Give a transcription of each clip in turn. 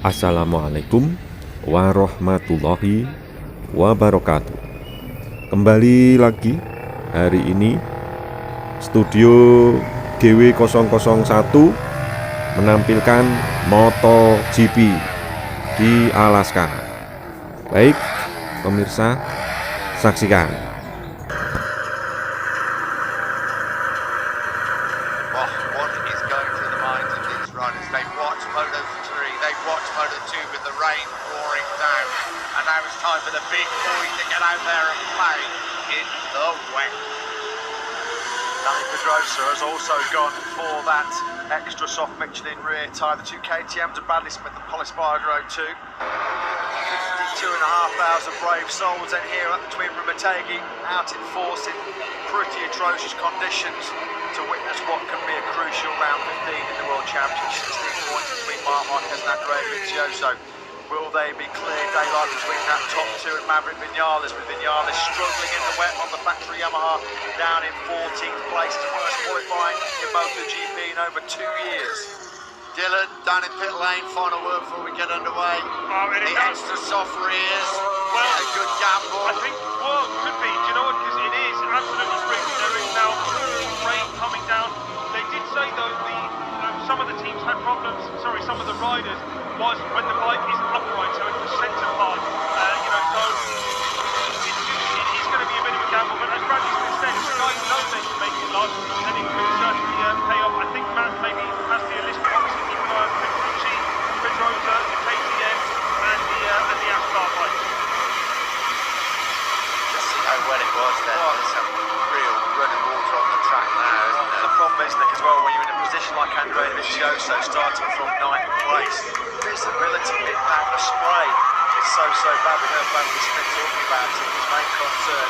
Assalamualaikum warahmatullahi wabarakatuh. Kembali lagi hari ini studio GW001 menampilkan MotoGP di Alaska. Baik, pemirsa, saksikan. What is going through the minds of these riders? They've watched Moto3, they've watched Moto2 with the rain pouring down, and now it's time for the big boys to get out there and play in the wet. Dani Pedrosa has also gone for that extra soft Michelin rear tyre, the two KTMs of Bradley Smith and Pol Espargaro 2. 52,500 brave souls in here at the Twin River Motegi, out in force in pretty atrocious conditions to witness what can be a crucial round 15 in the World Championship. 16 points between Marc Marquez and Andrea Dovizioso. Will they be clear daylight between that top two and Maverick Vinales, with Vinales struggling in the wet on the factory Yamaha, down in 14th place, his worst qualifying in MotoGP in over 2 years. Dylan, down in pit lane, final word before we get underway. The extra soft rears, a good gamble. I think, well, could be. Do you know what? Because it is absolutely freezing. There is now rain coming down. They did say, though, some of the teams had problems, some of the riders, was when the bike is upright, so it's the centre part. So it is going to be a bit of a gamble. But as Bradley Smith said, if the guys know they can make it last, then it could certainly pay off. I think Matt maybe has the list, obviously keep an eye on Petrucci, Pedrosa, the KTM, and the Astar bike. Just see how wet it was there. There's some real running water on the track now, isn't there? The problem is, Nick, as well, when you're in a position like Andrea Dovizioso, starting from 9th place, visibility mid-pack, the spray is so bad. We heard Bradley Smith talking about it. His main concern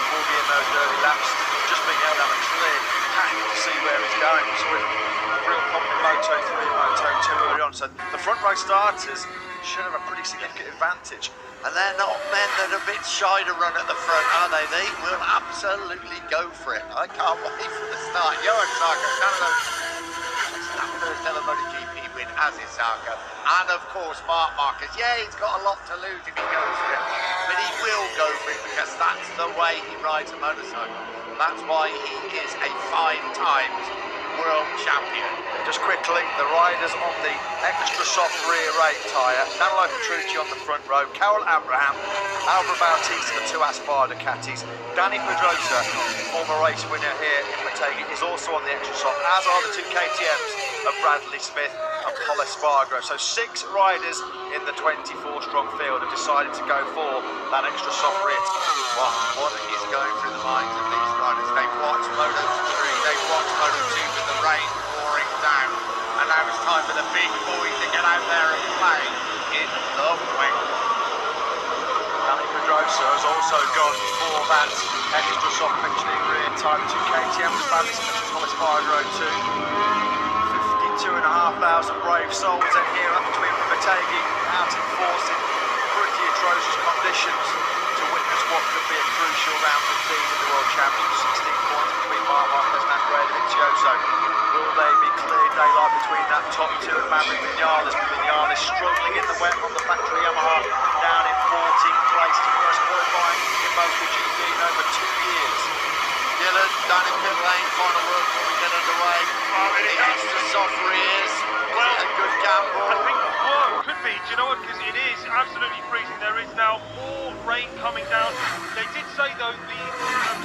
will be in those early laps, just being able to have a clear path to see where he's going. So we're a real problem in Moto3 and Moto2 early on. So the front row starters should have a pretty significant advantage. And they're not men that are a bit shy to run at the front, are they? They will absolutely go for it. I can't wait for the start. Johan Zarco, Canada MotoGP win, as is Zarco. And of course, Marc Marquez. Yeah, he's got a lot to lose if he goes for it. But he will go for it because that's the way he rides a motorcycle. That's why he is a 5 times world champion. Just quickly, the riders on the extra soft rear rate tyre. Danilo Petrucci on the front row, Karel Abraham, Alvaro Bautista, the two Aspar Ducatis. Dani Pedrosa, former race winner here in Motegi, is also on the extra soft, as are the two KTMs of Bradley Smith and Pol Espargaro. So 6 riders in the 24-strong field have decided to go for that extra soft rear. What is going through the minds of these riders? They've watched Moto3, they've watched Moto2 with the rain pouring down, and now it's time for the big boys to get out there and play in the wet. Dani Pedrosa has also gone for that extra soft Michelin rear tyre, two KTMs, Bradley Smith and Pol Espargaro 2. 52,500 brave souls in here at the Twin River Motegi, out in force in pretty atrocious conditions to witness what could be a crucial round 15 in the World Championship. 16 points between Marc Marquez and Andrea Dovizioso. Will they be clear daylight between that top two and Maverick Vinales, with Vinales struggling in the wet on the factory Yamaha, down in 14th place, his worst qualifying in MotoGP in over 2 years. Dylan, down in pit lane, final word before we get underway. The extra soft rears, a good gamble. I think, well, could be. Do you know what? Because it is absolutely freezing. There is now more rain coming down. They did say, though,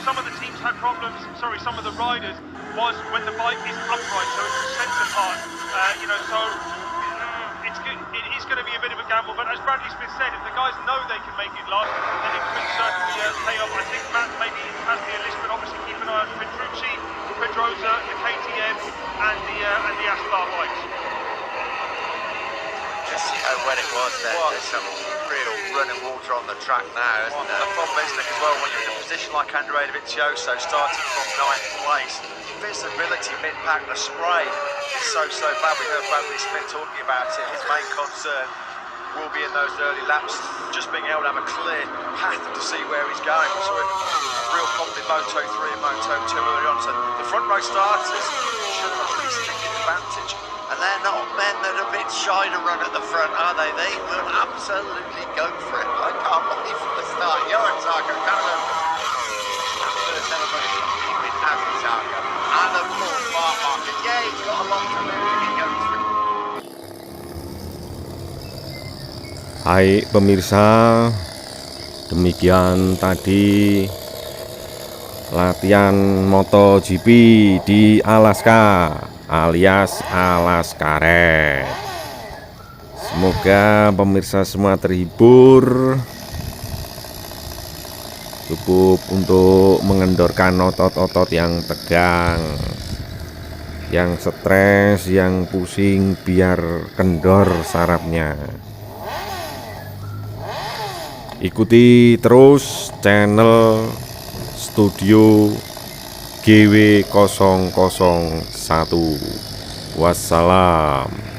some of the teams had problems, some of the riders, was when the bike is upright, so it's the centre part. It's good. It is going to be a bit of a gamble, but as Bradley Smith said, if the guys know they can make it last, then it could certainly pay off. I think Matt maybe has the list, but obviously keep an eye on Petrucci, Pedrosa, the KTM, and the Aspar bikes. Just see how wet it was there. There's some real running water on the track now, isn't there? The problem is, Nick, as well, when you're in a position like Andrea Dovizioso, starting from 9th place, visibility mid-pack, the spray is so bad. We heard Bradley Smith talking about it. His main concern will be in those early laps, just being able to have a clear path to see where he's going. So a real problem in Moto3 and Moto2 early on. So the front row starters should have a pretty significant advantage. And they're not men that are a bit bit shy to run at the front, are they? They will absolutely go for it. I can't believe from the start. Johan Zarco, Callum, after the celebration, he wins Aziz Zarco. And of course, Mark Marquez. Yeah, he's got a lot to lose if he goes for it. Hai pemirsa, demikian tadi latihan MotoGP di Alaska alias Alaska Red. Semoga pemirsa semua terhibur, cukup untuk mengendorkan otot-otot yang tegang, yang stres, yang pusing, biar kendor sarafnya. Ikuti terus channel Studio GW001. Wassalam.